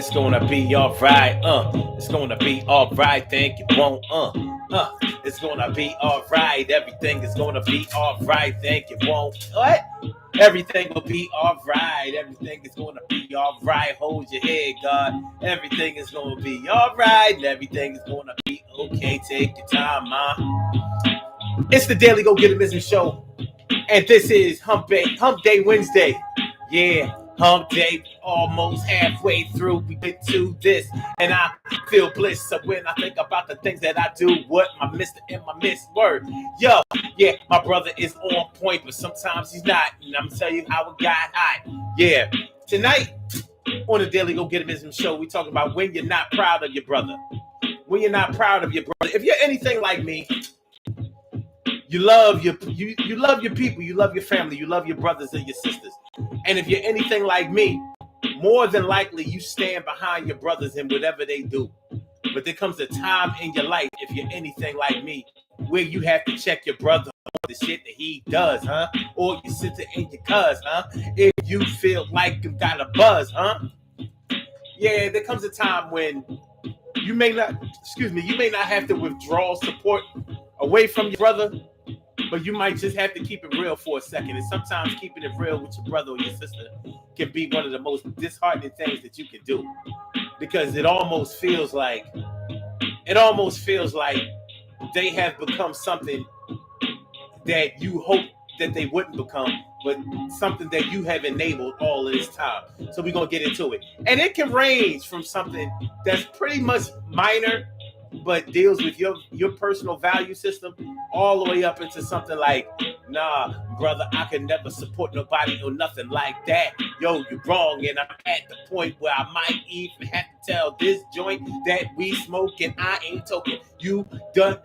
It's gonna be alright, it's gonna be alright, think it won't, it's gonna be alright, everything is gonna be alright, think it won't, what? Everything will be alright, everything is gonna be alright, hold your head, God, everything is gonna be alright, and everything is gonna be okay, take your time, It's the Daily Go Get It Business Show, and this is Hump Day Wednesday. Yeah, Hump Day, almost halfway through. We get to this, and I feel bliss. So when I think about the things that I do, what my Mr. and my Miss word. Yo, yeah, my brother is on point, but sometimes he's not. And I'm telling you how it got hot. Yeah, tonight on the Daily Go Get It Business Show, we talk about when you're not proud of your brother. When you're not proud of your brother. If you're anything like me, you love your people, you love your family, you love your brothers and your sisters. And if you're anything like me, more than likely you stand behind your brothers in whatever they do. But there comes a time in your life, if you're anything like me, where you have to check your brother on the shit that he does, or your sister and your cuz, if you feel like you got a buzz, yeah, there comes a time when you may not have to withdraw support away from your brother, but you might just have to keep it real for a second. And sometimes keeping it real with your brother or your sister can be one of the most disheartening things that you can do, because it almost feels like they have become something that you hope that they wouldn't become, but something that you have enabled all of this time. So we're going to get into it. And it can range from something that's pretty much minor, but deals with your personal value system, all the way up into something like, nah, brother, I can never support nobody or nothing like that. Yo, you're wrong, and I'm at the point where I might even have to tell this joint that we smoke and I ain't talking. You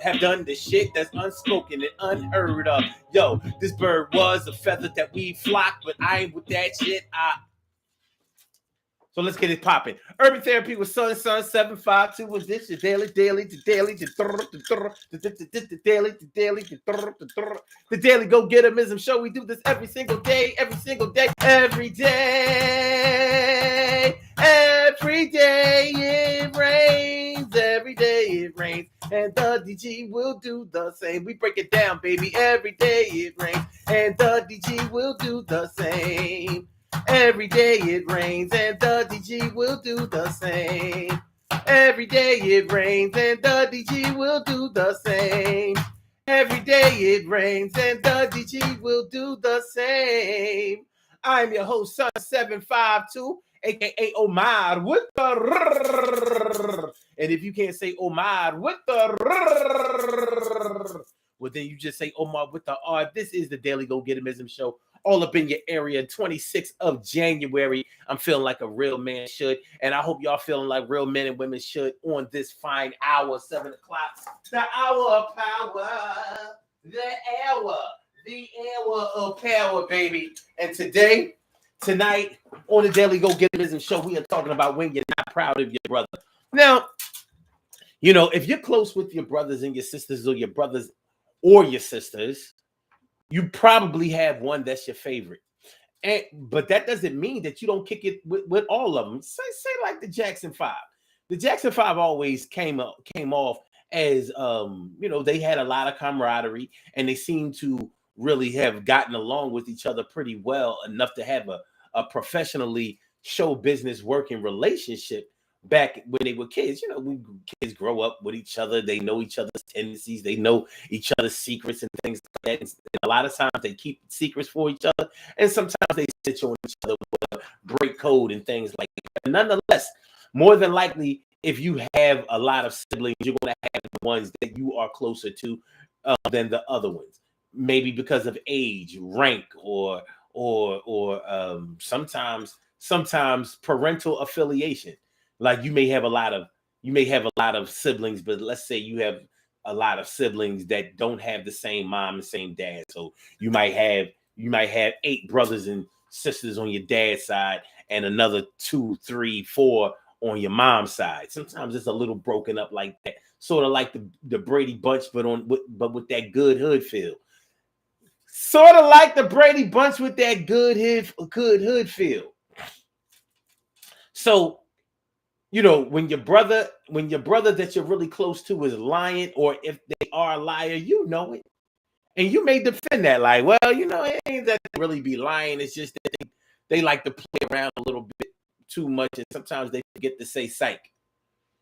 have done the shit that's unspoken and unheard of. Yo, this bird was a feather that we flocked, but I ain't with that shit. So let's get it popping. Urban Therapy with Sun 752 was this your daily, the daily go get 'emism show. We do this every single day, every day it rains, every day it rains, and the DG will do the same. We break it down, baby, every day it rains, and the DG will do the same. Every day it rains and the DG will do the same. Every day it rains and the DG will do the same. Every day it rains and the DG will do the same. I'm your host, Sun 752, aka Omar with the and if you can't say Omar with the well, then you just say Omar with the R. This is the Daily Go Get 'Emism show. All up in your area, 26th of January. I'm feeling like a real man should, and I hope y'all feeling like real men and women should on this fine hour, 7 o'clock. The hour of power, the hour of power, baby. And tonight, on the Daily Go Get 'Emism show, we are talking about when you're not proud of your brother. Now, you know, if you're close with your brothers and your sisters, or your brothers or your sisters, you probably have one that's your favorite. But that doesn't mean that you don't kick it with all of them. Say like the Jackson 5. The Jackson 5 always came off as they had a lot of camaraderie, and they seemed to really have gotten along with each other pretty well, enough to have a professionally show business working relationship back when they were kids. You know, we kids grow up with each other. They know each other's tendencies. They know each other's secrets and things like that. And a lot of times they keep secrets for each other. And sometimes they sit on each other with a break code and things like that. But nonetheless, more than likely, if you have a lot of siblings, you're going to have the ones that you are closer to than the other ones. Maybe because of age, rank, or sometimes parental affiliation. Like you may have a lot of siblings, but let's say you have a lot of siblings that don't have the same mom and same dad. So you might have 8 brothers and sisters on your dad's side, and another 2, 3, 4 on your mom's side. Sometimes it's a little broken up like that, sort of like the Brady Bunch, but with that good hood feel. Sort of like the Brady Bunch with that good hood feel. So you know, when your brother that you're really close to is lying, or if they are a liar, you know it. And you may defend that, like, well, you know, it ain't that they really be lying. It's just that they like to play around a little bit too much, and sometimes they forget to say psych.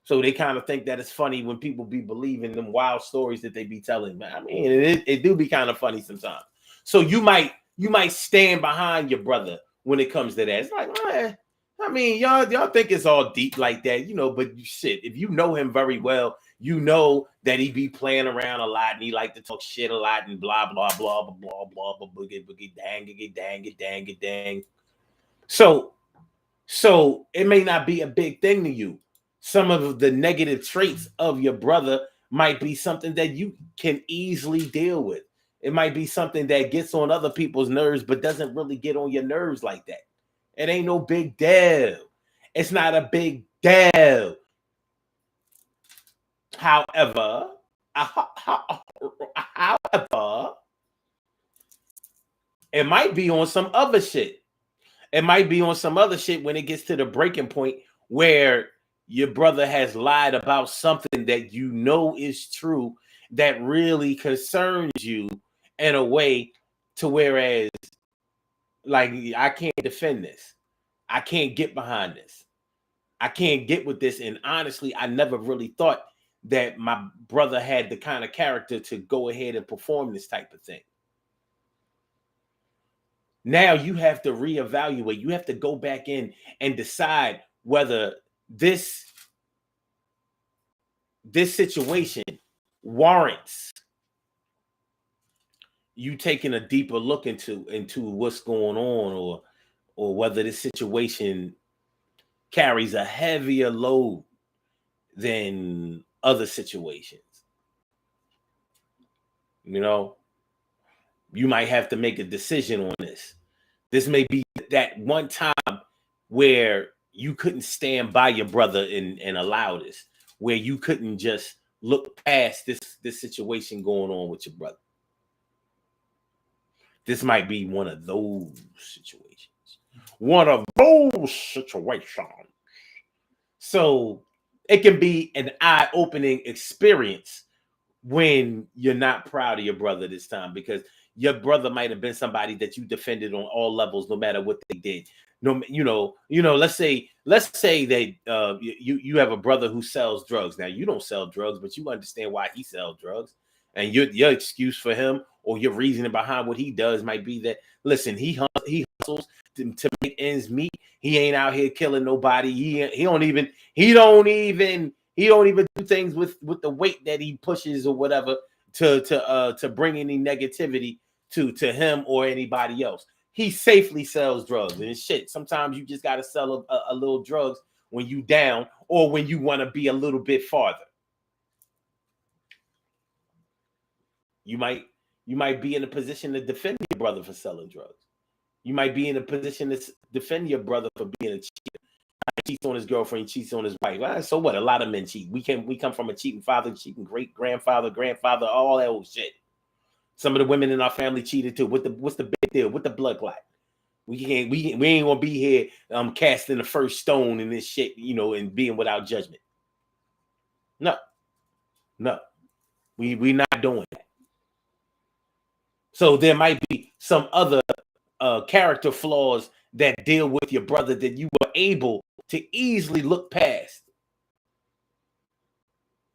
So they kind of think that it's funny when people be believing them wild stories that they be telling. I mean, it do be kind of funny sometimes. So you might stand behind your brother when it comes to that. It's like, I mean, y'all think it's all deep like that, you know, but shit, if you know him very well, you know that he be playing around a lot and he like to talk shit a lot and blah, blah, blah, blah, blah, blah, blah, boogie, boogie, dang, it, dang, it, dang, it, dang. So it may not be a big thing to you. Some of the negative traits of your brother might be something that you can easily deal with. It might be something that gets on other people's nerves, but doesn't really get on your nerves like that. It ain't no big deal. It's not a big deal. However, it might be on some other shit. It might be on some other shit when it gets to the breaking point where your brother has lied about something that you know is true that really concerns you in a way to whereas, like, I can't defend this. I can't get behind this. I can't get with this. And honestly, I never really thought that my brother had the kind of character to go ahead and perform this type of thing. Now you have to reevaluate. You have to go back in and decide whether this situation warrants you taking a deeper look into what's going on, or whether this situation carries a heavier load than other situations. You know, you might have to make a decision on this. This may be that one time where you couldn't stand by your brother and allow this, where you couldn't just look past this situation going on with your brother. This might be one of those situations. One of those situations. So it can be an eye-opening experience when you're not proud of your brother this time, because your brother might have been somebody that you defended on all levels, no matter what they did. No, you know. Let's say that you have a brother who sells drugs. Now you don't sell drugs, but you understand why he sells drugs, and your excuse for him or your reasoning behind what he does might be that, listen, he hustles to make ends meet. He ain't out here killing nobody. He don't even do things with the weight that he pushes or whatever to bring any negativity to him or anybody else. He safely sells drugs, and shit. Sometimes you just got to sell a little drugs when you down or when you want to be a little bit farther. You might be in a position to defend your brother for selling drugs. You might be in a position to defend your brother for being a cheater. He cheats on his girlfriend, cheats on his wife. Well, so what? A lot of men cheat. We come from a cheating father, cheating great grandfather, all that old shit. Some of the women in our family cheated too. What's the big deal? What the blood clot? We ain't gonna be here casting the first stone in this shit, and being without judgment. No. We not doing that. So there might be some other character flaws that deal with your brother that you were able to easily look past.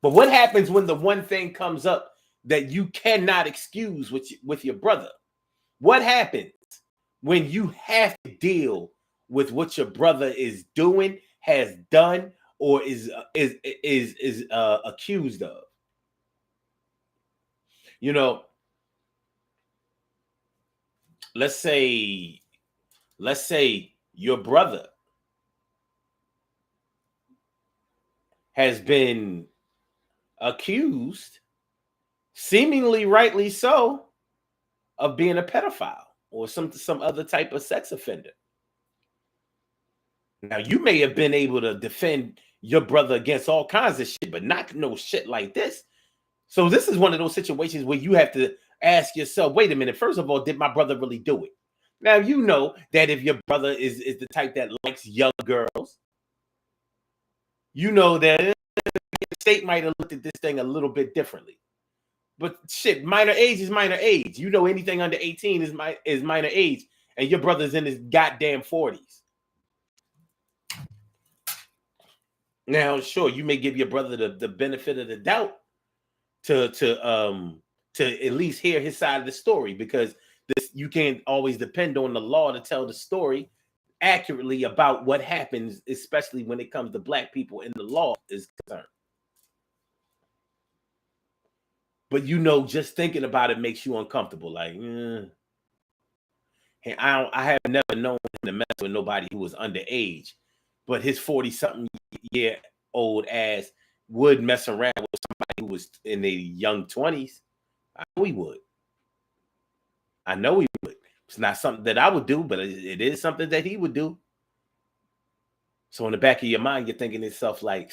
But what happens when the one thing comes up that you cannot excuse with your brother? What happens when you have to deal with what your brother is doing, has done, or is accused of? Let's say your brother has been accused, seemingly rightly so, of being a pedophile or some other type of sex offender. Now, you may have been able to defend your brother against all kinds of shit, but not no shit like this. So this is one of those situations where you have to ask yourself, wait a minute, first of all, did my brother really do it? Now, you know that if your brother is the type that likes young girls, you know that the state might have looked at this thing a little bit differently. But shit, minor age is minor age. You know, anything under 18 is minor age, and your brother's in his goddamn 40s. Now, sure, you may give your brother the benefit of the doubt to at least hear his side of the story, because you can't always depend on the law to tell the story accurately about what happens, especially when it comes to black people and the law is concerned. But you know, just thinking about it makes you uncomfortable. Like, hey, I have never known him to mess with nobody who was underage, but his 40-something-year-old ass would mess around with somebody who was in their young 20s. I know he would. It's not something that I would do, but it is something that he would do. So in the back of your mind, you're thinking to yourself, like,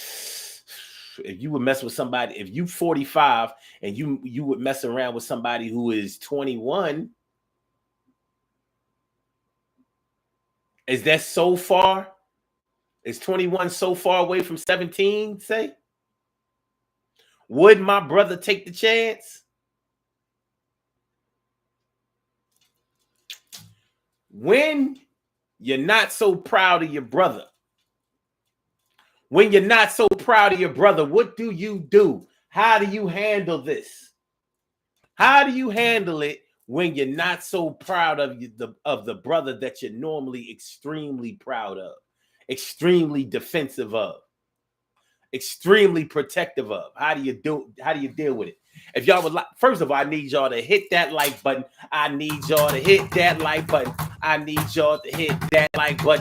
if you would mess with somebody, if you 45 and you would mess around with somebody who is 21, is that so far? Is 21 so far away from 17, say? Would my brother take the chance? When you're not so proud of your brother, what do you do? How do you handle this? How do you handle it when you're not so proud of the brother that you're normally extremely proud of, extremely defensive of, extremely protective of? How do you deal with it? If y'all would like, first of all, I need y'all to hit that like button. I need y'all to hit that like button.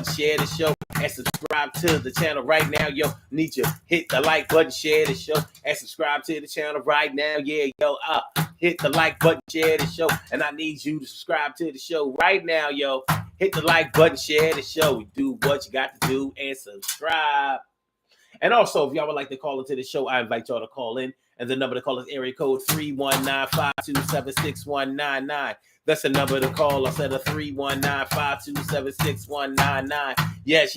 Share the show, and subscribe to the channel right now. Yo, need you hit the like button, share the show, and subscribe to the channel right now. Yeah, yo, hit the like button, share the show, and I need you to subscribe to the show right now. Yo, hit the like button, share the show. Do what you got to do and subscribe. And also, if y'all would like to call into the show, I invite y'all to call in. And the number to call is area code 319-527-6199. That's the number to call. I said a 319-527-6199. Yes,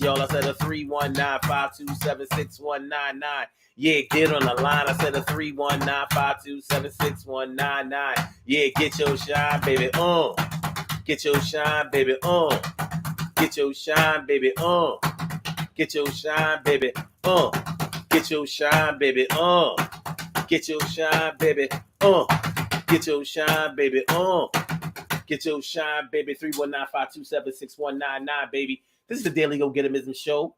y'all. I said a 319-527-6199. Yeah, get on the line. I said a 319-527-6199. Yeah, get your shine, baby. Get your shine, baby. Get your shine, baby. Get your shine, baby. Get your shine, baby. Get your shine, baby. Get your shine, baby. Get your shine, baby. 319-527-6199, baby. This is the Daily Go Getimism Show.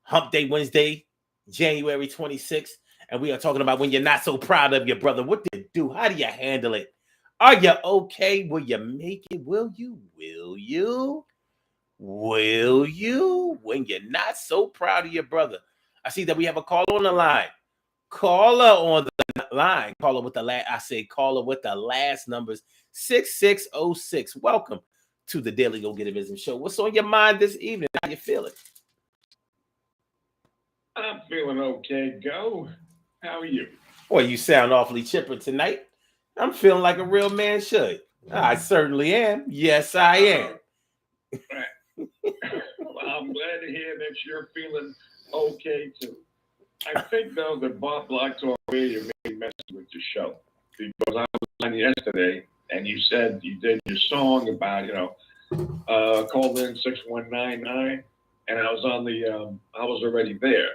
Hump Day Wednesday, January 26th. And we are talking about when you're not so proud of your brother. What do you do? How do you handle it? Are you okay? Will you make it? Will you? When you're not so proud of your brother? I see that we have a caller on the line. Caller on the line. Caller with the last numbers 6606. Welcome to the Daily Go Getimism Show. What's on your mind this evening? How you feeling? I'm feeling okay, Go. How are you? Well, you sound awfully chipper tonight. I'm feeling like a real man should. I certainly am. Yes, I am. Well, I'm glad to hear that you're feeling okay too. I think though that Bob Blackthorne Radio may be messing with your show, because I was on yesterday and you said you did your song about called in 6199, and I was on I was already there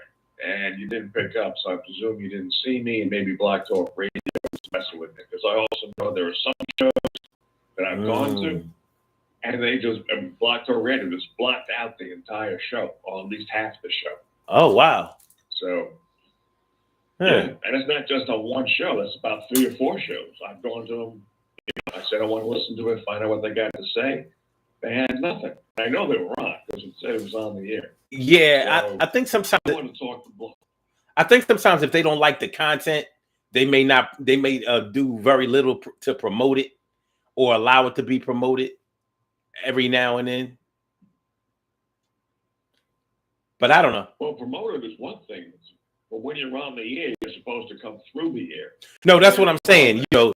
and you didn't pick up, so I presume you didn't see me, and maybe Blackthorne Radio was messing with me, because I also know there are some shows that I've gone to. And they just Blackthorne Radio just blocked out the entire show, or at least half the show. Oh, wow. So, yeah. And it's not just on one show. It's about 3 or 4 shows. I've gone to them. I said I want to listen to it, find out what they got to say. They had nothing. I know they were on, because it said it was on the air. Yeah, so I think sometimes I want to talk to Black. I think sometimes if they don't like the content, they may do very little to promote it or allow it to be promoted every now and then. But I don't know. Well, promoted is one thing, but when you're on the air, you're supposed to come through the air. No, that's what I'm saying. I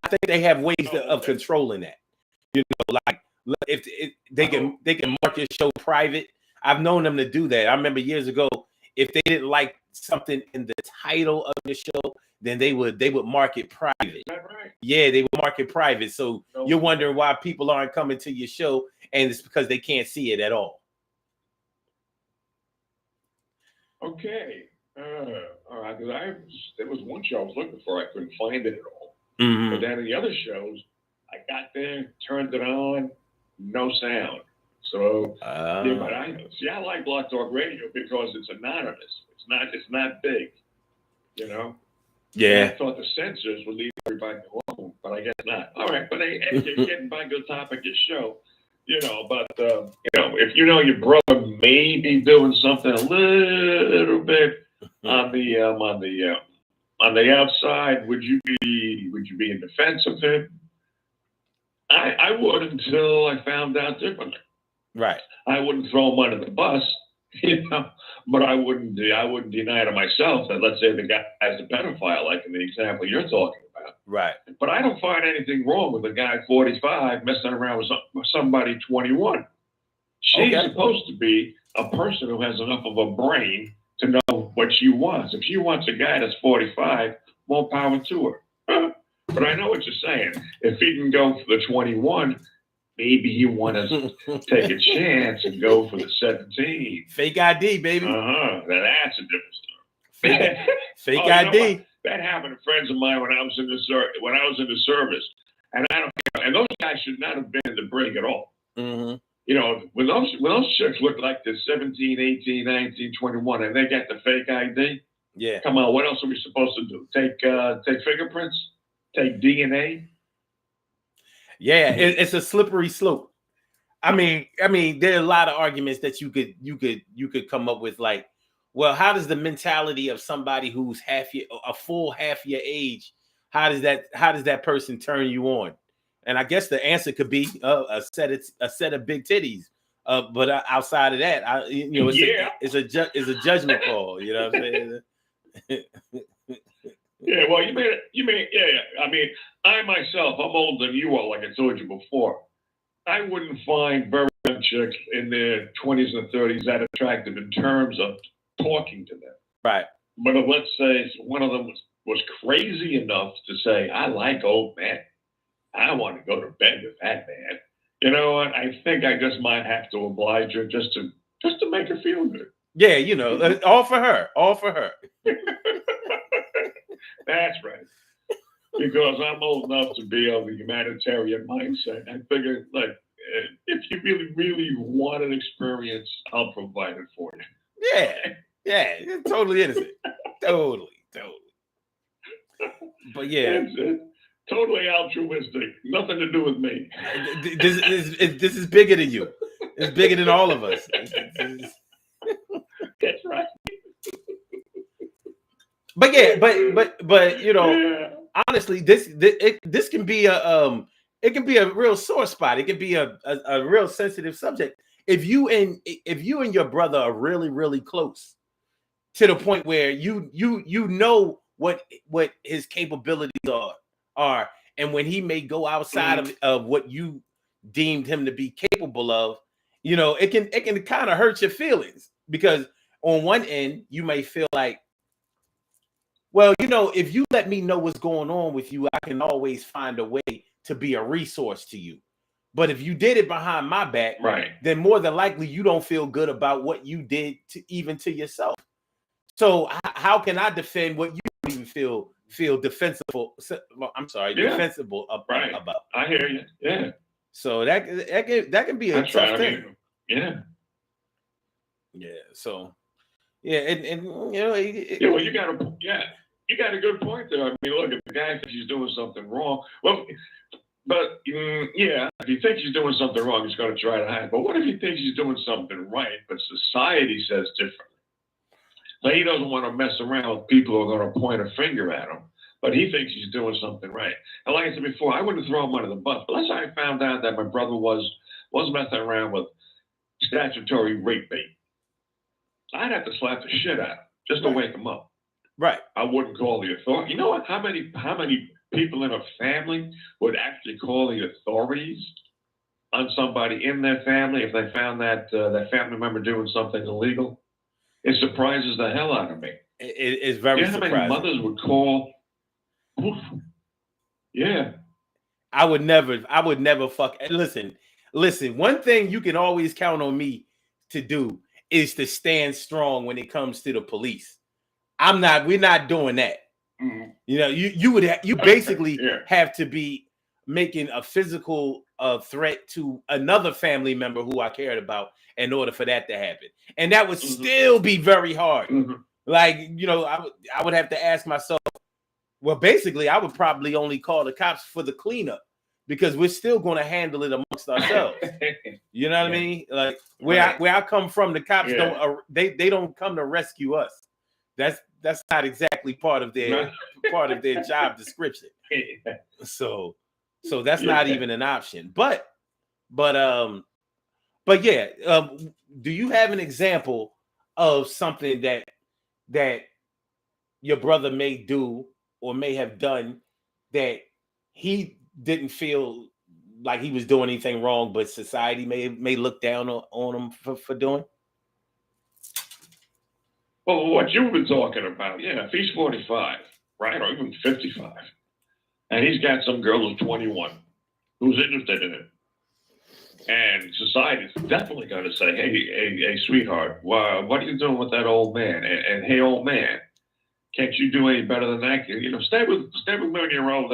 think they have ways of controlling that. Like if they can mark your show private. I've known them to do that. I remember years ago if they didn't like something in the title of the show, then they would mark it private. Is that right? Yeah, they would mark it private. So No. you're wondering why people aren't coming to your show, and it's because they can't see it at all. Okay. All right. There was one show I was looking for. I couldn't find it at all. Mm-hmm. But then in the other shows, I got there, turned it on, no sound. So yeah, but I like Block Talk Radio because it's anonymous. It's not big, you know. Yeah. And I thought the censors would leave everybody alone, but I guess not. All right, but hey, getting back to the topic of the show, you know. But you know, if you know your brother may be doing something a little bit on the outside, would you be in defense of him? I would until I found out differently. Right. I wouldn't throw him under the bus, you know, but I wouldn't deny to myself that, let's say, the guy is a pedophile, like in the example you're talking about. Right. But I don't find anything wrong with a guy 45 messing around with somebody 21. She's supposed to be a person who has enough of a brain to know what she wants. If she wants a guy that's 45, more power to her. But I know what you're saying. If he can go for the 21, maybe he want to take a chance and go for the 17. Fake ID, baby. That's a different story. Fake ID. That happened to friends of mine when I was in the service, and and those guys should not have been in the brig at all. Mm-hmm. You know, when those chicks look like they're 17, 18, 19, 21, and they get the fake ID. Yeah. Come on, what else are we supposed to do? Take fingerprints? Take DNA? Yeah, it's a slippery slope. I mean, there are a lot of arguments that you could come up with, like, well, how does the mentality of somebody who's a full half your age, how does that person turn you on? And I guess the answer could be a set of big titties. But outside of that, it's a judgment call. You know what I'm saying? Yeah, well, you mean, yeah. I mean, I myself, I'm older than you are, like I told you before. I wouldn't find very young chicks in their 20s and 30s that attractive in terms of talking to them. Right. But let's say one of them was crazy enough to say, I like old men. I want to go to bed with that man. You know what? I think I just might have to oblige her just to make her feel good. Yeah, you know, all for her. That's right. Because I'm old enough to be of the humanitarian mindset. I figure, like, if you really, really want an experience, I'll provide it for you. Yeah, it's totally innocent. Totally. But yeah. That's it. Totally altruistic. Nothing to do with me. This is bigger than you. It's bigger than all of us. That's right. But yeah, but you know, honestly, this can be a real sore spot. It can be a real sensitive subject. If you and your brother are really, really close to the point where you know what his capabilities are, and when he may go outside of what you deemed him to be capable of, you know, it can kind of hurt your feelings, because on one end you may feel like, well, you know, if you let me know what's going on with you, I can always find a way to be a resource to you. But if you did it behind my back, right, then more than likely you don't feel good about what you did to yourself. So how can I defend what you don't even feel defensible? I'm sorry, defensible about. I hear you. Yeah. So that can be a tough thing. Yeah. So. Yeah, and you know, well, you got a good point there. I mean, look, if the guy thinks he's doing something wrong, well, but if he thinks he's doing something wrong, he's going to try to hide. But what if he thinks he's doing something right, but society says differently? So he doesn't want to mess around with people who are going to point a finger at him, but he thinks he's doing something right. And like I said before, I wouldn't throw him under the bus. But let's say I found out that my brother was messing around with statutory rape bait. I'd have to slap the shit out of him just to wake him up. Right. I wouldn't call the authorities. You know what? How many people in a family would actually call the authorities on somebody in their family if they found that that family member doing something illegal? It surprises the hell out of me. It's very surprising. How many mothers would call? Oof. Yeah. I would never fuck. Listen. One thing you can always count on me to do is to stand strong when it comes to the police. We're not doing that. Mm-hmm. You know, you basically have to be making a physical threat to another family member who I cared about in order for that to happen. And that would still be very hard. Mm-hmm. Like, you know, I would have to ask myself, well, basically, I would probably only call the cops for the cleanup because we're still going to handle it amongst ourselves. You know what I mean? Like where I come from, the cops they don't come to rescue us. That's not exactly part of their job description. So that's not even an option. But yeah. Do you have an example of something that your brother may do or may have done that he didn't feel like he was doing anything wrong, but society may look down on him for doing? Well, what you've been talking about, if he's 45, right, or even 55, and he's got some girl who's 21 who's interested in him, and society's definitely going to say, hey, sweetheart, what are you doing with that old man? And hey, old man, can't you do any better than that? You know, stay with women your own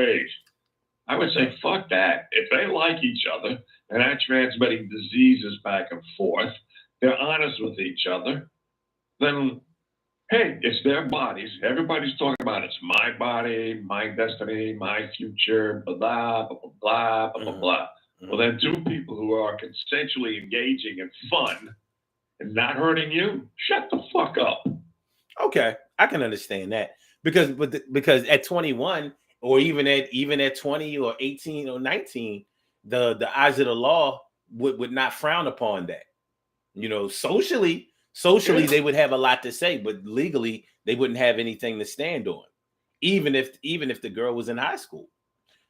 age. I would say, fuck that. If they like each other and are transmitting diseases back and forth, they're honest with each other, then, hey, it's their bodies. Everybody's talking about it's my body, my destiny, my future, blah, blah, blah, blah, blah, blah, blah. Well, then two people who are consensually engaging in fun and not hurting you, shut the fuck up. Okay, I can understand that because at 21 or even at 20 or 18 or 19, the eyes of the law would not frown upon that. You know, socially they would have a lot to say, but legally they wouldn't have anything to stand on, even if the girl was in high school.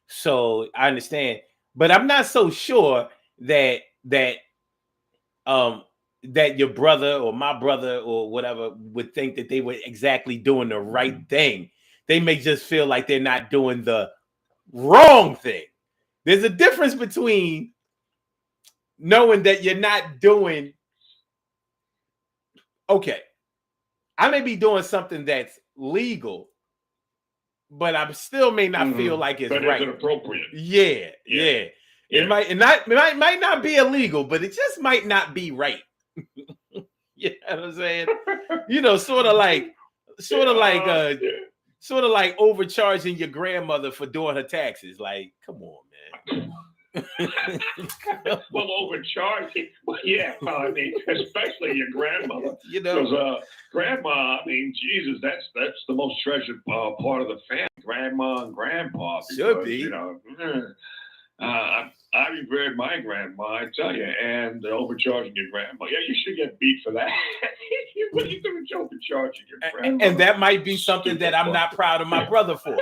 So I understand, but I'm not so sure that your brother or my brother or whatever would think that they were exactly doing the right thing. They may just feel like they're not doing the wrong thing. There's a difference between knowing that you're not doing, okay, I may be doing something that's legal, but I still may not feel like it's right. But it's appropriate. Yeah. It might not be illegal, but it just might not be right. You know what I'm saying? You know, sort of like overcharging your grandmother for doing her taxes. Like, come on, man. Well, overcharging. Well, yeah, I mean, especially your grandmother. You know, because grandma, I mean, Jesus, that's the most treasured part of the family. Grandma and grandpa. Because, should be. You know, I revered my grandma, I tell you, and overcharging your grandma. Yeah, you should get beat for that. What are you doing overcharging your grandma? And that might be something that I'm not proud of my brother for.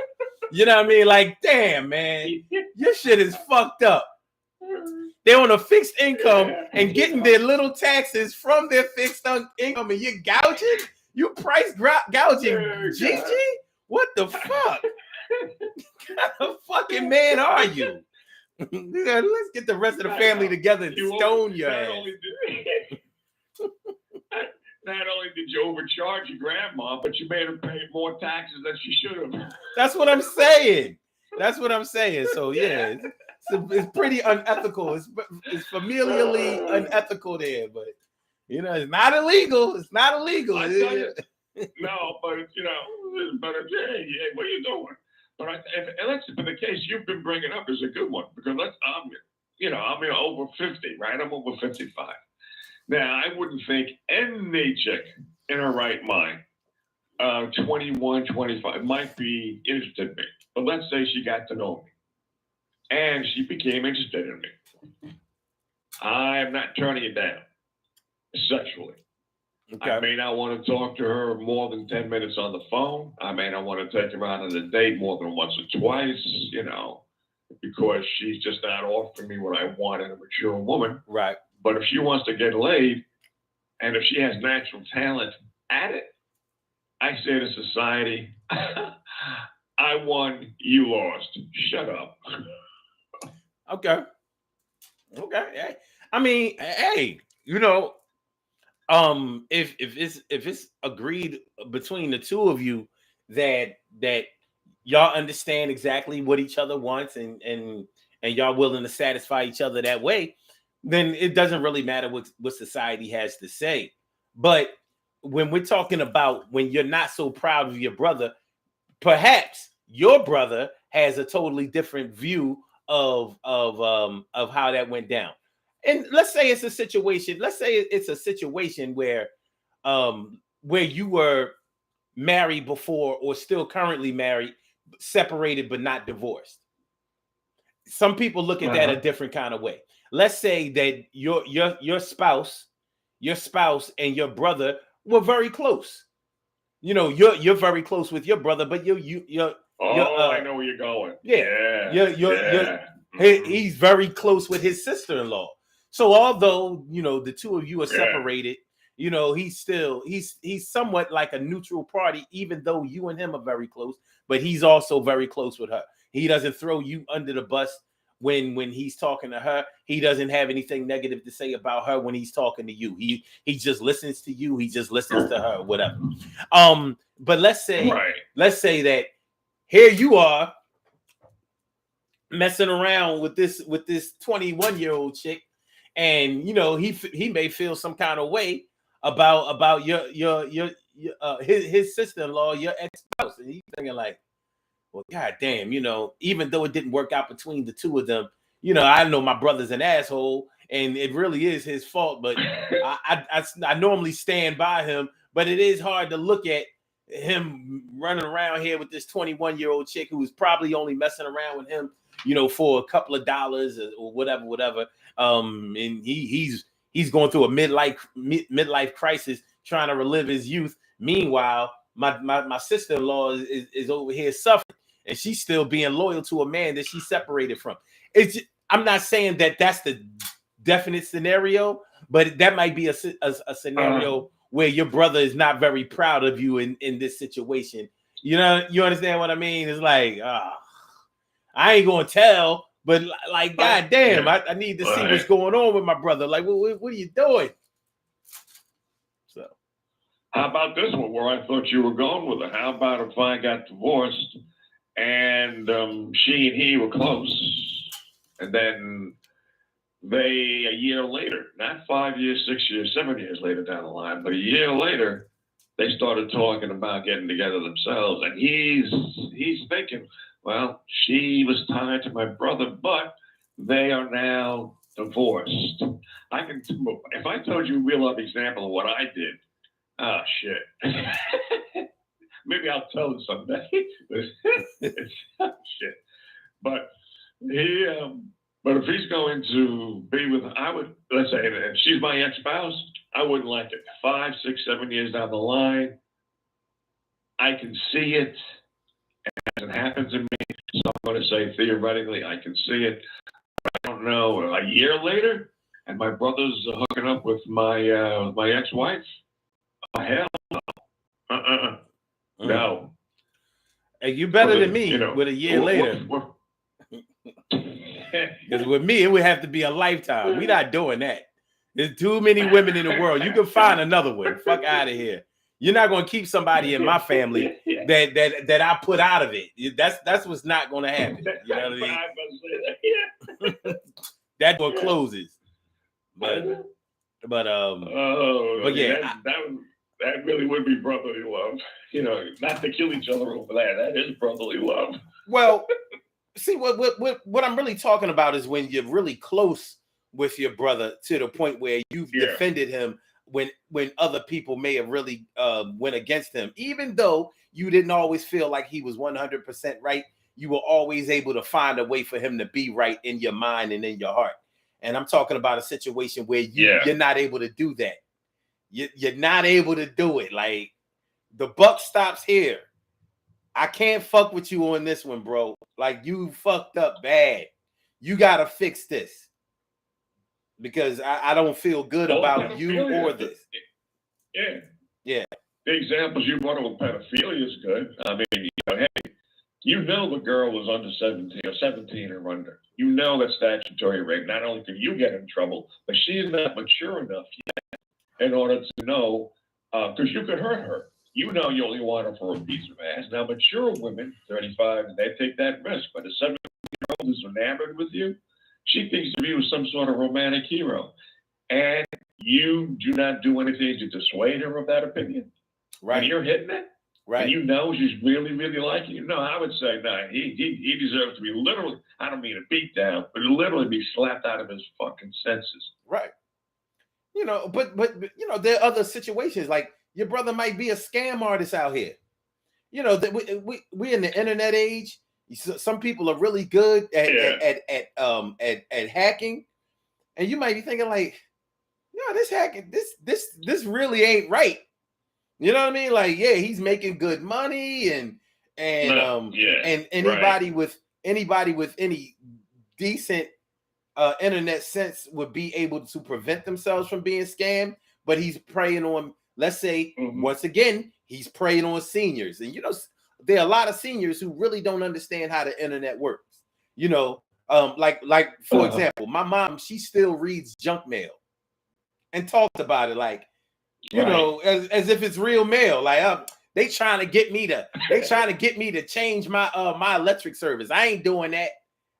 You know what I mean? Like, damn, man, your shit is fucked up. They're on a fixed income and getting their little taxes from their fixed income, and you're gouging? You price gouging, Gigi? What the fuck? What kind of fucking man are you? Let's get the rest of the family together and stone your ass. Not only did you overcharge your grandma, but you made her pay more taxes than she should have. That's what I'm saying. So yeah, it's pretty unethical. It's familially unethical there, but you know, it's not illegal. I tell you, no, but you know, hey, what are you doing? But the case you've been bringing up is a good one because I'm over 50, right? I'm over 55. Now, I wouldn't think any chick in her right mind, 21, 25, might be interested in me. But let's say she got to know me and she became interested in me. I'm not turning it down sexually. Okay. I may not want to talk to her more than 10 minutes on the phone. I may not want to take her out on a date more than once or twice, you know, because she's just not offering me what I want in a mature woman. Right. But if she wants to get laid, And if she has natural talent at it, I say to society, I won, you lost. Shut up. Okay. Okay. I mean, hey, if it's agreed between the two of you that y'all understand exactly what each other wants and y'all willing to satisfy each other that way, then it doesn't really matter what society has to say. But when we're talking about when you're not so proud of your brother, perhaps your brother has a totally different view of how that went down. And let's say it's a situation. Let's say it's a situation where you were married before or still currently married, separated but not divorced. Some people look at that a different kind of way. Let's say that your spouse and your brother were very close. You're very close with your brother, but I know where you're going. He's very close with his sister-in-law. So although the two of you are separated, he's somewhat like a neutral party, even though you and him are very close. But he's also very close with her. He doesn't throw you under the bus when he's talking to her. He doesn't have anything negative to say about her when he's talking to you. He just listens to you. He just listens to her, whatever. But let's say that here you are messing around with this 21-year-old chick, and he may feel some kind of way about his sister-in-law, your ex-spouse, and he's thinking like, well, goddamn, even though it didn't work out between the two of them, I know my brother's an asshole, and it really is his fault. But I normally stand by him, but it is hard to look at him running around here with this 21-year-old chick who was probably only messing around with him, for a couple of dollars or whatever. And he's going through a midlife crisis, trying to relive his youth. Meanwhile, my sister-in-law is over here suffering, and she's still being loyal to a man that she separated from. I'm not saying that that's the definite scenario, but that might be a scenario where your brother is not very proud of you in this situation. You understand what I mean? It's like, I ain't gonna tell, but like, goddamn, I need to see what's going on with my brother. Like, what are you doing? So, how about this one where I thought you were going with it? How about if I got divorced and she and he were close, and then a year later, not 5 years, 6 years, 7 years later down the line, but a year later, they started talking about getting together themselves, and he's thinking, well, she was tied to my brother, but they are now divorced. If I told you a real life example of what I did, oh shit. Maybe I'll tell it someday. It's shit. But but if he's going to be with, let's say, and she's my ex-spouse, I wouldn't like it. 5, 6, 7 years down the line, I can see it. It hasn't happened to me, so I'm going to say theoretically I can see it. I don't know. A year later, and my brother's hooking up with my ex-wife. Oh, hell no. No. Hey, you better than me with a year later. Because with me, it would have to be a lifetime. We're not doing that. There's too many women in the world. You can find another one. Fuck out of here. You're not going to keep somebody in my family that I put out of it. That's what's not going to happen. You know what I mean? That door closes. But yeah. That really would be brotherly love. Not to kill each other over that. That is brotherly love. Well, see, what I'm really talking about is when you're really close with your brother to the point where you've defended him when other people may have really went against him. Even though you didn't always feel like he was 100% right, you were always able to find a way for him to be right in your mind and in your heart. And I'm talking about a situation where you're not able to do that. You're not able to do it. Like, the buck stops here. I can't fuck with you on this one, bro. Like, you fucked up bad. You got to fix this. Because I don't feel good about you or this. Yeah. Yeah. The examples you brought with pedophilia is good. I mean, hey, the girl was under 17 or 17 or under. That's statutory rape. Not only can you get in trouble, but she is not mature enough yet in order to know, because you could hurt her. You only want her for a piece of ass. Now, mature women, 35, they take that risk. But a 17-year-old who's enamored with you, she thinks of you as some sort of romantic hero. And you do not do anything to dissuade her of that opinion. Right. And you're hitting it. Right. And she's really, really liking you. No, I would say, no, he deserves to be literally, I don't mean a beat down, but literally be slapped out of his fucking senses. Right. But there are other situations. Like, your brother might be a scam artist out here. That we in the internet age. Some people are really good at hacking, and you might be thinking like, this hacking, this really ain't right. You know what I mean? Like, yeah, he's making good money, and anybody with any decent internet sense would be able to prevent themselves from being scammed. But he's preying on, let's say, once again, he's preying on seniors, and there are a lot of seniors who really don't understand how the internet works. Like for example, my mom, she still reads junk mail and talks about it like, as if it's real mail. Like, they trying to get me to change my my electric service. I ain't doing that.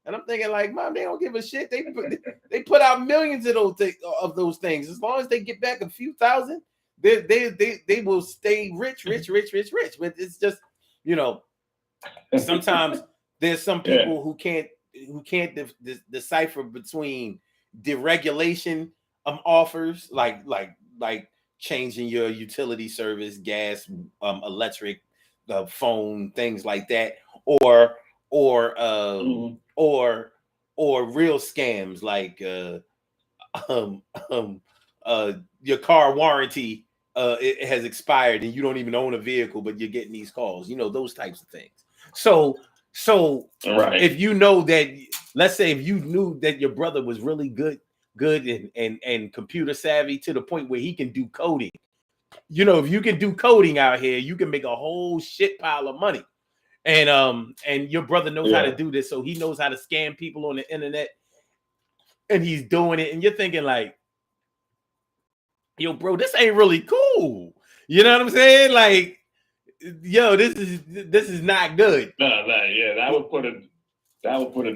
And I'm thinking like, Mom, they don't give a shit. They put out millions of those things. As long as they get back a few thousand, they will stay rich. But it's just, sometimes there's some people who can't decipher between deregulation offers, like changing your utility service, gas, electric, phone, things like that, or real scams like your car warranty it has expired and you don't even own a vehicle, but you're getting these calls. Those types of things. So if that, let's say if you knew that your brother was really good and computer savvy to the point where he can do coding, if you can do coding out here, you can make a whole shit pile of money. And your brother knows how to do this, so he knows how to scam people on the internet, and he's doing it. And you're thinking like, yo, bro, this ain't really cool. You know what I'm saying? Like, yo, this is not good. No, yeah, that would put a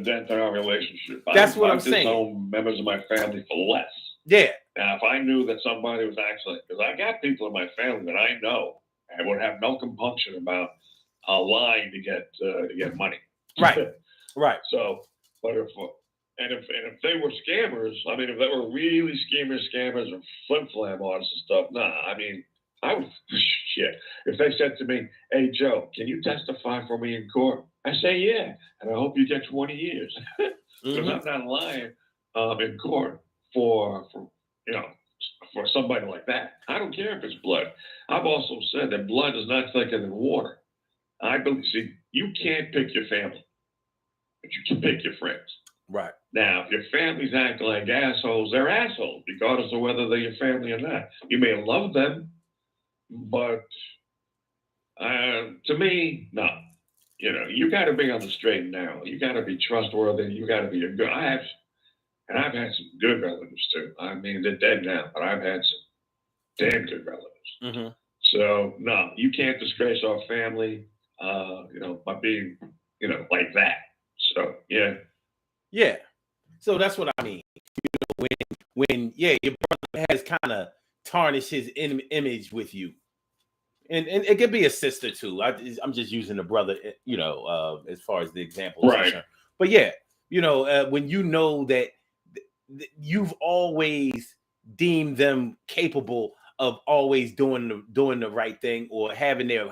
dent in our relationship. That's what I'm saying. Known members of my family for less. Yeah. Now, if I knew that somebody was actually, because I got people in my family that I know and would have no compunction about lying to get money. Right. Right. So, but if they were scammers, I mean, if they were really scammers or flim-flam artists and stuff, I mean, I would, shit. If they said to me, "Hey, Joe, can you testify for me in court?" I say, "Yeah, and I hope you get 20 years." Because I'm not lying in court for somebody like that. I don't care if it's blood. I've also said that blood is not thicker than water. I believe, you can't pick your family, but you can pick your friends. Right. Now, if your family's acting like assholes, they're assholes, regardless of whether they're your family or not. You may love them, but to me, no. You got to be on the straight and narrow. You got to be trustworthy. You got to be a good. I've had some good relatives too. I mean, they're dead now, but I've had some damn good relatives. So no, you can't disgrace our family, by being, like that. So yeah. Yeah. So that's what I mean. When your brother has kind of tarnished his image with you. And it could be a sister too. I'm just using the brother, as far as the example. Right. But yeah, when you know that you've always deemed them capable of always doing the right thing or having their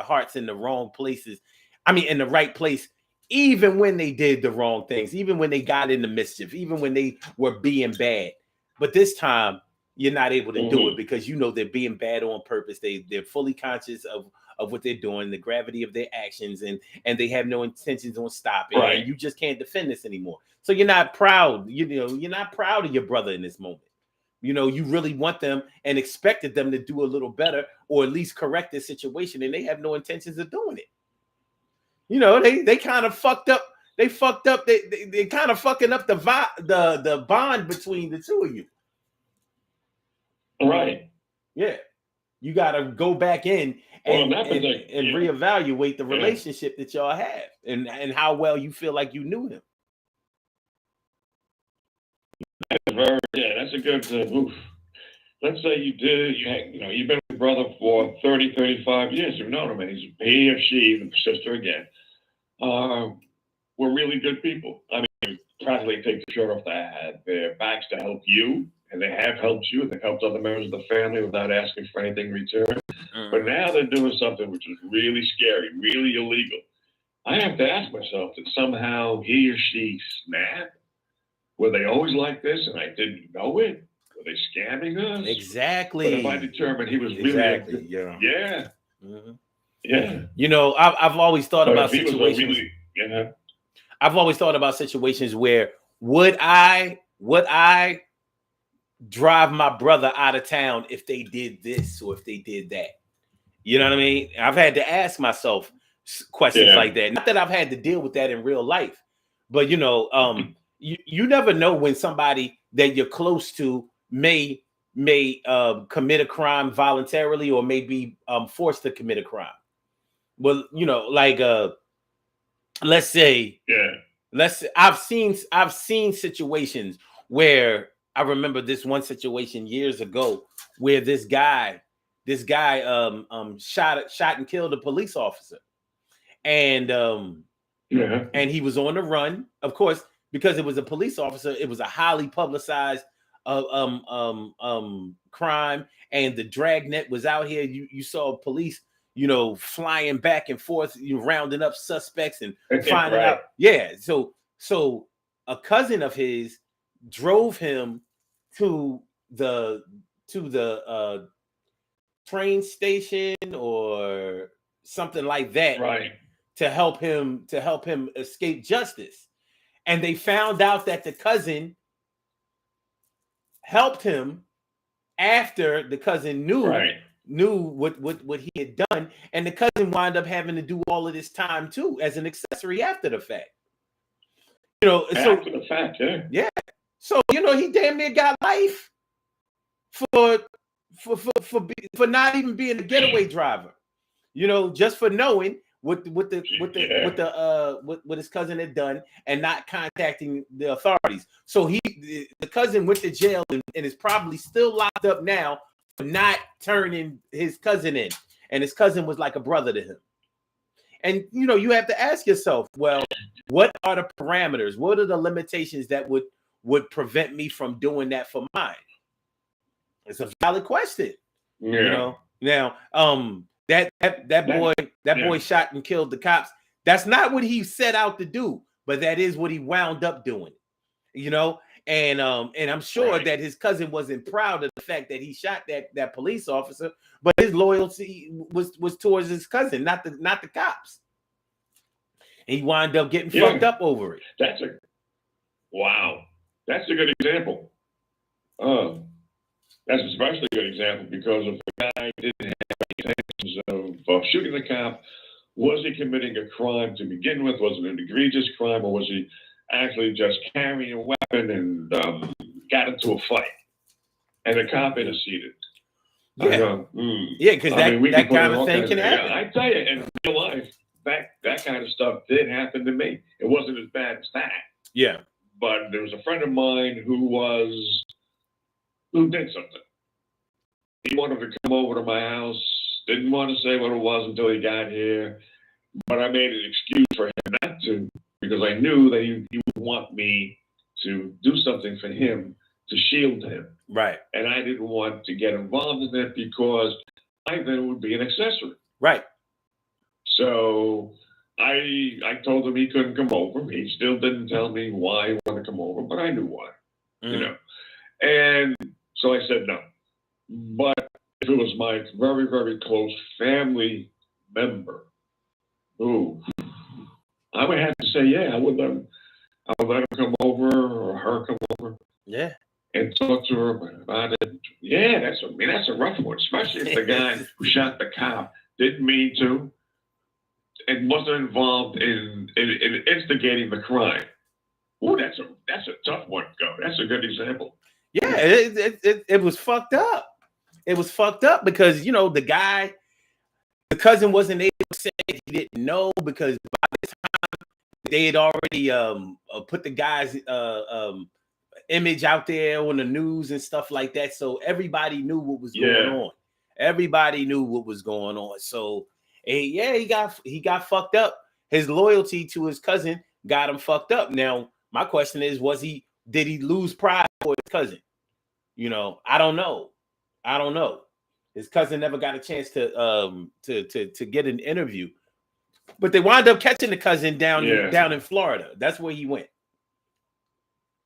hearts in the wrong places. I mean, in the right place, even when they did the wrong things, even when they got into mischief, even when they were being bad. But this time, you're not able to do it because they're being bad on purpose. They're fully conscious of what they're doing, the gravity of their actions, and they have no intentions on stopping. Right. And you just can't defend this anymore. So you're not proud. You're not proud of your brother in this moment. You know, you really want them and expected them to do a little better, or at least correct the situation, and they have no intentions of doing it. You know, they kind of fucked up. They fucked up. They kind of fucking up the bond between the two of you. Right. Yeah. You got to go back in and reevaluate the relationship that y'all have, and how well you feel like you knew him. That's a good oof. Let's say you've been with your brother for 30, 35 years. You've known him, and he or she, the sister again, were really good people. I mean, practically take the shirt off their backs to help you, and they have helped you. They've helped other members of the family without asking for anything in return. But now they're doing something which is really scary, really illegal. I have to ask myself, did somehow he or she snap? Were they always like this and I didn't know it? Were they scamming us? Exactly. But if I determined he was really yeah. Mm-hmm. Yeah. You know, I've always thought about situations. Really, I've always thought about situations where would I drive my brother out of town if they did this or if they did that? You know what I mean? I've had to ask myself questions like that. Not that I've had to deal with that in real life, but you know, you never know when somebody that you're close to may commit a crime voluntarily or may be forced to commit a crime. Well, you know, like let's say, I've seen situations where I remember this one situation years ago where this guy shot and killed a police officer, and he was on the run, of course, because it was a police officer. It was a highly publicized crime, and the dragnet was out here. You saw police, you know, flying back and forth, rounding up suspects and finding out. Yeah. So a cousin of his drove him to the train station or something like that, to help him escape justice. And they found out that the cousin helped him after the cousin knew what he had done, and the cousin wound up having to do all of this time too as an accessory after the fact. You know, after the fact, yeah. So you know, he damn near got life for not even being a getaway driver. You know, just for knowing what his cousin had done and not contacting the authorities. So the cousin went to jail and is probably still locked up now for not turning his cousin in. And his cousin was like a brother to him. And you know, you have to ask yourself, well, what are the parameters? What are the limitations that would prevent me from doing that for mine? It's a valid question. Yeah. You know, now that boy shot and killed the cops. That's not what he set out to do, but that is what he wound up doing. You know, and I'm sure that his cousin wasn't proud of the fact that he shot that police officer, but his loyalty was towards his cousin, not the cops. And he wound up getting fucked up over it. That's a good example. That's especially a good example because if the guy didn't have any intentions of shooting the cop, was he committing a crime to begin with? Was it an egregious crime, or was he actually just carrying a weapon and got into a fight? And the cop interceded. Yeah, because that kind of thing can happen. I tell you, in real life, that kind of stuff did happen to me. It wasn't as bad as that. Yeah. But there was a friend of mine who did something. He wanted to come over to my house, didn't want to say what it was until he got here, but I made an excuse for him not to, because I knew that he would want me to do something for him to shield him. Right. And I didn't want to get involved in it because I then would be an accessory. Right. So I told him he couldn't come over. He still didn't tell me why he wanted to come over, but I knew why, you know. And so I said no. But if it was my very, very close family member, I would have to say, yeah, I would let him come over or her come over. Yeah. and talk to her about it. Yeah, that's a rough one, especially if the guy who shot the cop didn't mean to and wasn't involved in instigating the crime. Oh, that's a tough one, go. That's a good example. Yeah, it was fucked up. It was fucked up because the cousin wasn't able to say he didn't know because by the time they had already put the guy's image out there on the news and stuff like that, so everybody knew what was going on. Everybody knew what was going on. So he got fucked up. His loyalty to his cousin got him fucked up. Now my question is, did he lose pride for his cousin? I don't know. His cousin never got a chance to get an interview, but they wound up catching the cousin down in Florida. That's where he went.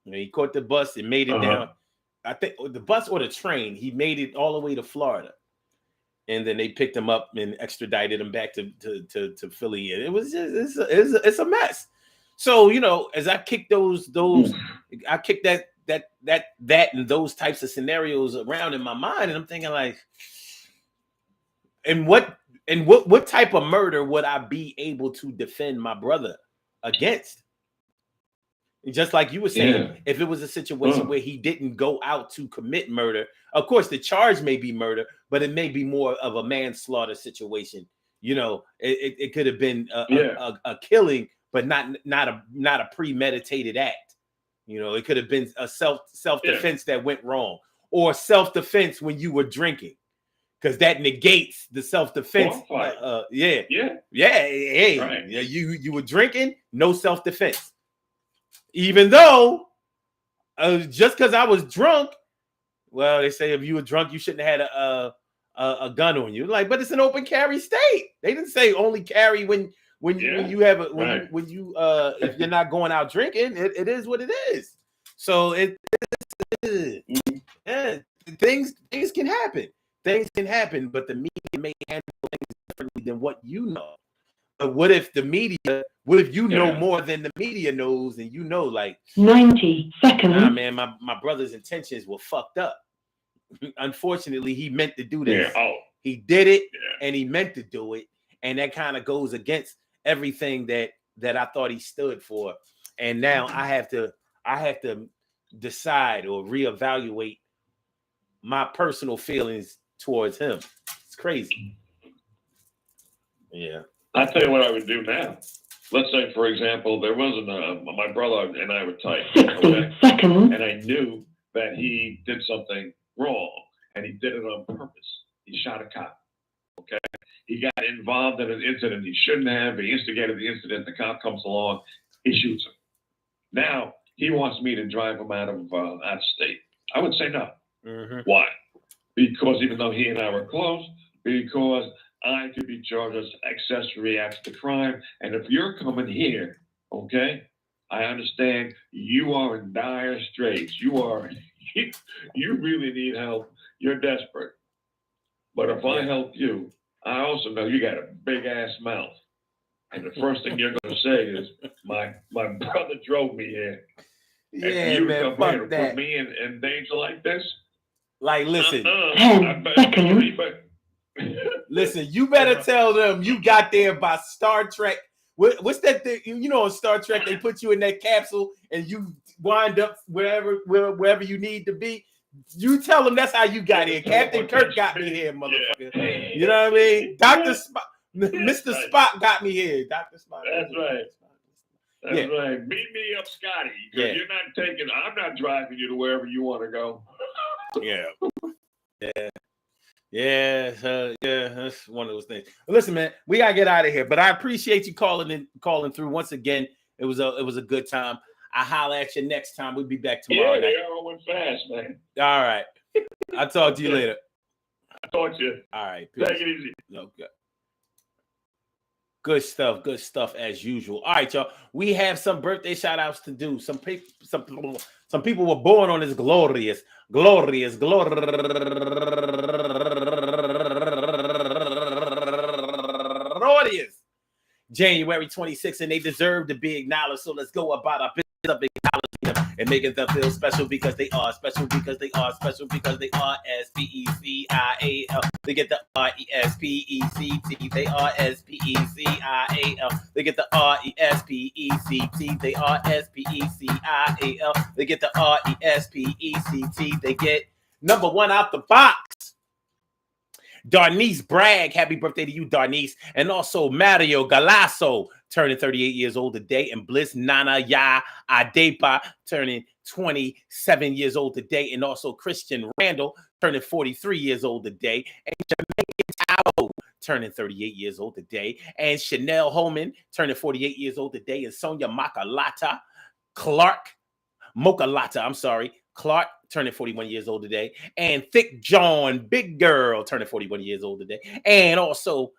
He caught the bus and made it down. I think the bus or the train. He made it all the way to Florida, and then they picked him up and extradited him back to Philly. And it's a mess. So as I kick I kick that and those types of scenarios around in my mind, and I'm thinking like, and what type of murder would I be able to defend my brother against? Just like you were saying, if it was a situation where he didn't go out to commit murder, of course the charge may be murder, but it may be more of a manslaughter situation. It could have been a killing, but not a premeditated act. It could have been a self-defense that went wrong, or self-defense when you were drinking, because that negates the self-defense. You were drinking, no self-defense. Even though, just because I was drunk, well, they say if you were drunk, you shouldn't have had a gun on you. Like, but it's an open carry state. They didn't say only carry when you have if you're not going out drinking. It is what it is. So things can happen. Things can happen, but the media may handle things differently than what you know. But what if you know more than the media knows, and like 90 seconds? Nah, man, my brother's intentions were fucked up. Unfortunately, he meant to do this. He did it, and he meant to do it, and that kind of goes against everything that I thought he stood for. And now I have to decide or reevaluate my personal feelings towards him. It's crazy. Yeah. I'll tell you what I would do now. Let's say, for example, there wasn't my brother and I were tight. 60 seconds. And I knew that he did something wrong, and he did it on purpose. He shot a cop. Okay? He got involved in an incident he shouldn't have. He instigated the incident. The cop comes along. He shoots him. Now, he wants me to drive him out of state. I would say no. Mm-hmm. Why? Because even though he and I were close, because I could be charged as accessory acts to crime. And if you're coming here, okay, I understand you are in dire straits. You really need help. You're desperate. But if I help you, I also know you got a big ass mouth. And the first thing you're going to say is, my brother drove me here. Yeah, and you man, come here to put me in danger like this? Like, listen. 10 seconds. Listen, you better tell them you got there by Star Trek. What's that thing? On Star Trek, they put you in that capsule and you wind up wherever you need to be. You tell them that's how you got here. Captain Kirk got me here, motherfucker. You know what I mean? Dr. Spock, Mr. Spock got me here. Dr. Spock. That's right. That's right. Meet me up, Scotty. Because I'm not driving you to wherever you want to go. Yeah, that's one of those things. Listen, man, we gotta get out of here. But I appreciate you calling through once again. It was a good time. I'll holler at you next time. We'll be back tomorrow. Yeah, they all went fast, man. All right. I'll talk to you later. I'll talk to you. All right. Peace. Take it easy. Okay. Good stuff as usual. All right, y'all. We have some birthday shout outs to do. Some people were born on this glorious January 26th, and they deserve to be acknowledged. So let's go about our business of acknowledging them. and making them feel special because they are special because they are special because they are S-P-E-C-I-A-L. They get the R-E-S-P-E-C-T. They are S-P-E-C-I-A-L. They get the R-E-S-P-E-C-T. They are S-P-E-C-I-A-L. They get the R-E-S-P-E-C-T. They get number one out the box. Darnice Bragg, happy birthday to you, Darnice. And also Mario Galasso, turning 38 years old today. And Bliss Nana Ya Adepa, turning 27 years old today. And also Christian Randall, turning 43 years old today. And Jamaican Tao, turning 38 years old today. And Chanel Holman, turning 48 years old today. And Sonia Mokalata Clark, turning 41 years old today. And Thick John, big girl, turning 41 years old today. And also,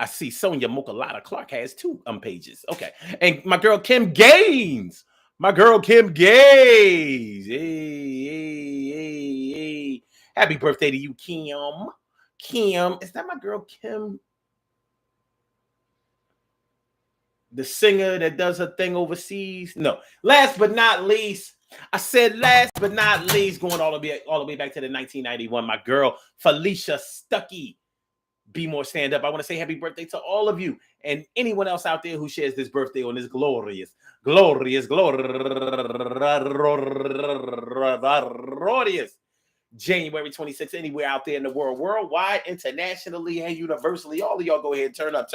I see Sonia Mokalata Clark has two pages. Okay. And my girl Kim Gaines. Hey. Happy birthday to you, Kim. Kim, is that my girl Kim? The singer that does her thing overseas? No. Last but not least, going all the way back to the 1991, my girl Felicia Stuckey. Be More Stand Up. I want to say happy birthday to all of you and anyone else out there who shares this birthday on this glorious January 26th, anywhere out there in the world, worldwide, internationally, and universally. All of y'all go ahead and turn up.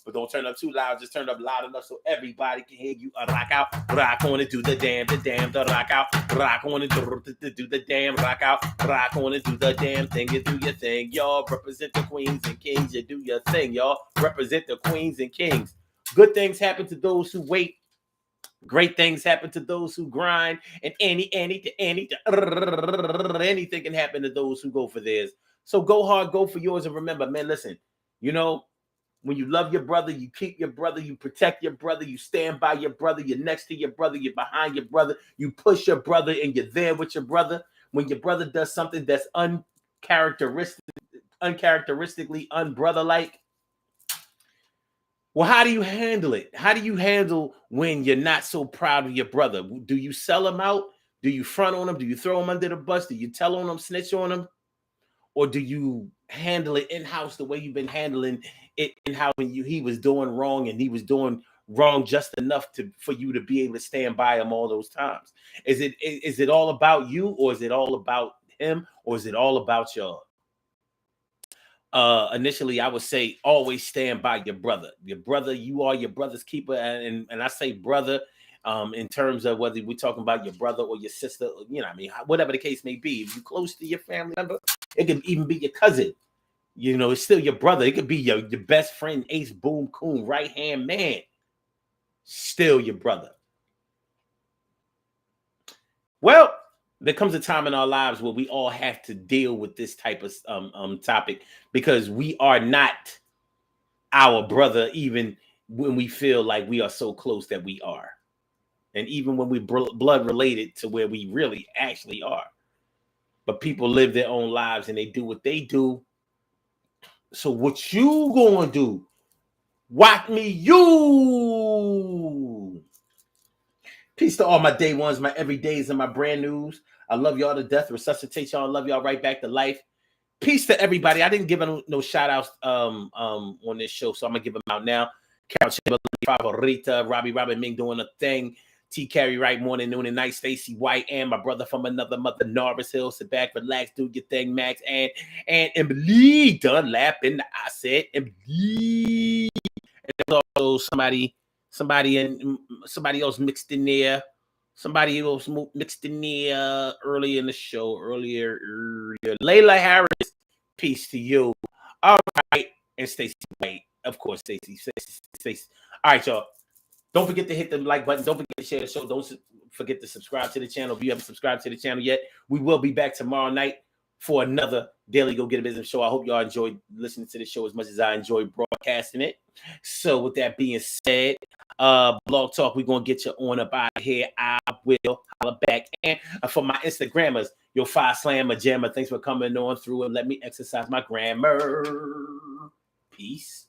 But don't turn up too loud. Just turn up loud enough so everybody can hear you. Rock out. Rock on and do the damn, the rock out. Rock on and do the damn, rock out. Rock on and do the damn thing. You do your thing, y'all. Represent the queens and kings. You do your thing, y'all. Represent the queens and kings. Good things happen to those who wait. Great things happen to those who grind, and anything can happen to those who go for theirs. So go hard, go for yours, and remember, man, listen, when you love your brother, you keep your brother, you protect your brother, you stand by your brother, you're next to your brother, you're behind your brother, you push your brother, and you're there with your brother. When your brother does something that's uncharacteristically unbrother-like, well, how do you handle it? How do you handle when you're not so proud of your brother? Do you sell him out? Do you front on him? Do you throw him under the bus? Do you tell on him, snitch on him? Or do you handle it in-house the way you've been handling it in-house when he was doing wrong and he was doing wrong just enough for you to be able to stand by him all those times? Is it all about you, or is it all about him, or is it all about y'all? Initially, I would say always stand by your brother. Your brother, you are your brother's keeper. And I say brother in terms of whether we're talking about your brother or your sister, whatever the case may be. If you're close to your family member, it could even be your cousin. It's still your brother. It could be your best friend, Ace Boom Coon, right-hand man. Still your brother. Well, there comes a time in our lives where we all have to deal with this type of topic, because we are not our brother, even when we feel like we are so close that we are. And even when we blood related to where we really actually are. But people live their own lives and they do what they do. So what you gonna do? Watch me, you. Peace to all my day ones, my everydays, and my brand news. I love y'all to death. Resuscitate y'all. Love y'all right back to life. Peace to everybody. I didn't give no shout outs on this show, so I'm gonna give them out now. Carol Chamberlain, Favorita, Robbie Robin Ming doing a thing. T. Carey Wright, morning, noon, and night. Stacey White, and my brother from another mother, Norris Hill. Sit back, relax, do your thing, Max, and Emily Dunlap. And I said Emily. And there's also somebody else mixed in there. Somebody else mixed in there earlier in the show. Earlier. Layla Harris, peace to you. All right. And Stacey White. Of course, Stacey. All right, y'all. Don't forget to hit the like button. Don't forget to share the show. Don't forget to subscribe to the channel. If you haven't subscribed to the channel yet, we will be back tomorrow night for another Daily Go Get a Business show. I hope y'all enjoyed listening to the show as much as I enjoyed broadcasting it. So with that being said, Blog Talk, we're going to get you on up out of here. I will holler back. And for my Instagrammers, your Fire Slam, Jammer, thanks for coming on through and let me exercise my grammar. Peace.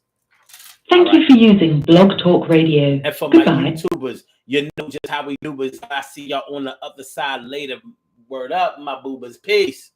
Thank you for using Blog Talk Radio. And for my Goodbye. YouTubers, you know just how we do it. I see y'all on the other side later. Word up, my boobas. Peace.